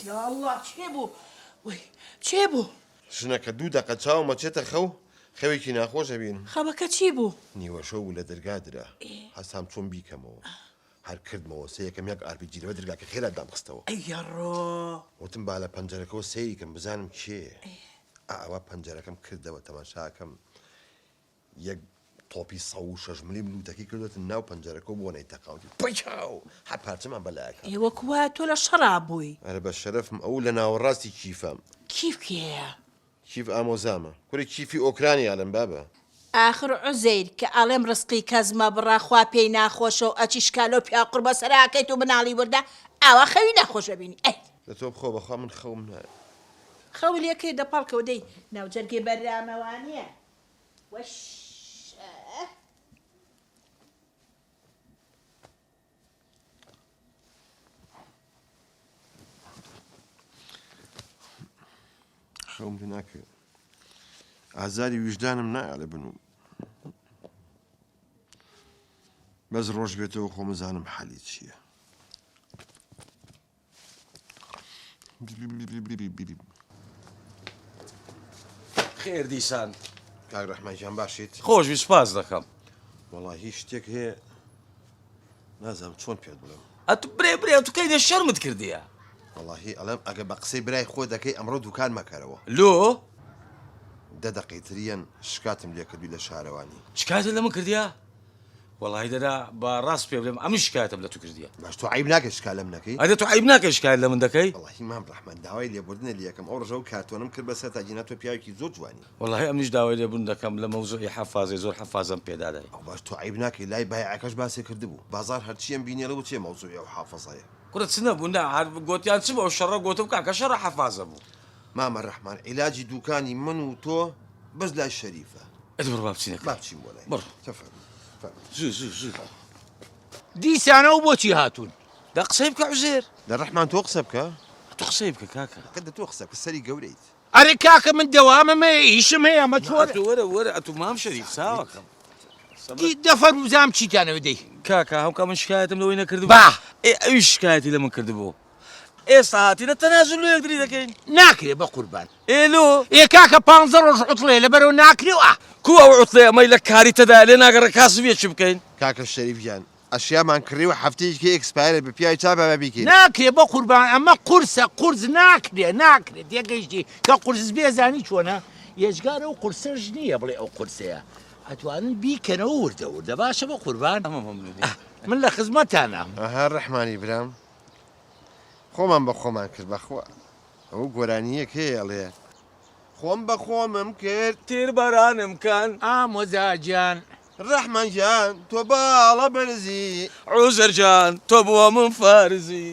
یا الله چێ بوو وەی چێ بوو ژنەکە 2 دقە چاومە چێتە خەو خەوێکی ناخۆشە بین خەبەکە چی بوو نیوەشە و لە دەرگادرا هەستام چۆن بیکەمەوە هەر کردمەوە سەیەکەم یەک ئارپیجی لەوە دەرگاکە خێرا دامخستەوە ئەیەڕۆ وتم با لە پەنجەرەکەەوە سەیریکەم بزانم کێ ئەوە پەنجەرەکەم کردەوە تەماشاکەم یەک تۆپی 106 ملیم لوتەکی کردوێتن ناو پەنجەرەکە بۆ نەیتەقاوتی پچاو هەر پارچەمان بەلایەکە ئێوە کووە تۆ لە شەڕا بووی ئەرە بە شەرەفم ئەو لە ناوەڕاستی کیفەم کیف کێیە کیف ئامۆزامە کوری کیفی ئۆکرانی ئالم بابە آخر عوزەیر کە ئەڵێم ڕسقی کەزمە بڕاخوا پێی ناخۆشە و ئەچی شکالۆ پیا قوربە سەراکەیت و مناڵی وەردا ئاوا خەوی ناخۆشە بینی ئەی لە تۆ بخۆ بەخوا من خەوم نایە خەول یەکەی دەپاڵکەوە دەی ناوجەرگێ بەرامەوانیە وەش خەوم لێ ناکەوێت ئازاری ویژدانم نایە لە بنوم بەس ڕۆژ بێتەوە خۆ مزانم حالی چییە خێر دیسان کاک ڕەحمانجان باشیت خۆشوی سپاس دەکەم وەڵی هیچ شتێک هەیە نازانم چۆن پێت بڵێم ئەتو برێ تو کەی دە شەرمت کردیە وەڵی ئەڵێم ئەگە بە قسەی برای خۆ دەکەی ئەمڕۆ دوکان مەکەرەوە لۆ 10 دقەیتریان شکاتم لێ کردووی لە شارەوانی شکایتت لە من کردیە وەڵی دەدا بە ڕاست پێ بڵێم ئەمن شکایەتم لە تو کردیە باش تۆ عیب ناکەی شکالەم نەکەی ئەدە تو عیب ناکەی شکایەت لە من دەکەی وەڵی مام ڕەحمان داوای لێبوردنە لیەکەم ئەو ڕژە و کارتۆنم کرد بەسەر تاجینا تۆ پیاوێکی زۆر جوانی وەڵی ئەمنیش داوای لێبوون دەکەم لە مەوزوعی حەفازەی زۆر حەفازەم پێدادای ئەو باش تۆ عیب ناکەی لای بایعەکەش باسی کردبوو بازار هەرچیەم بینێرەوە چێ مەوزوعی ئەو حافەزەیە قورت چ نەبوو نا هەر گوتیان چ بۆ شەڕە گوتم کاکە شەڕە حەفازە بوو مامە ڕەحمان عیلاجی دوکانی من و تۆ بەس لای شەریفە ئەد بڕ با بچینەکە با بچین بۆ لای بڕ زوو دیسانەوە بۆچی هاتوون دە قسەی بکە عوزێر لە ڕەحمان تۆ قسە بکە تو قسەی بکە کاکە قەدە تۆ قسە بکە سەری گەورەیت ئەرێ کاکە من دەوامم هەیە ئیشم هەیە ئەمە چۆرە وەرە ئەتو مام شەریف ساوەکەم دەفەرموزام چیتانەوە دەی کاکە هەمکە من شکایەتم لەوەی نەکردبوو با ئەوی شکایەتی لە من کردبوو ئێستا هاتیە تەنازل لە یەکتری دەکەین ناکرێ بە قوربان ئێلۆ ئێ کاکە 15 ڕۆژ عوتڵێ لەبەرەوە ناکرێوە کو ئەو عوتڵێ ئەمەی لە کاری تەدا لێ ناگەڕە کاسبیە چی بکەین کاکە شەریفیان ئەشیامان کڕیوە هەفتەیەکی ئەکسپایرە بە پیاوی چا بە بیکەین ناکرێ بە قوربان ئەمە قورسە قورس ناکرێت یەگەیشتی کە قورس بێزانی چۆنە ێژگارە و قورسەش نییە بڵێ ئەو قورسەیە ئەتوانن بیکەنەوە وردە باشە بە قوربان من لە خزمەتانە ئەها ڕەحمانی برام خۆمان بە خۆمان کرد بەخوا ئەو گۆرانیەک هەیە ئەڵێ خۆم بە خۆمم کرد تیربارانم کەن ئامۆزاجان ڕەحمانجان تۆ باڵە بەرزی عوزەرجان تۆ بووە من فارزی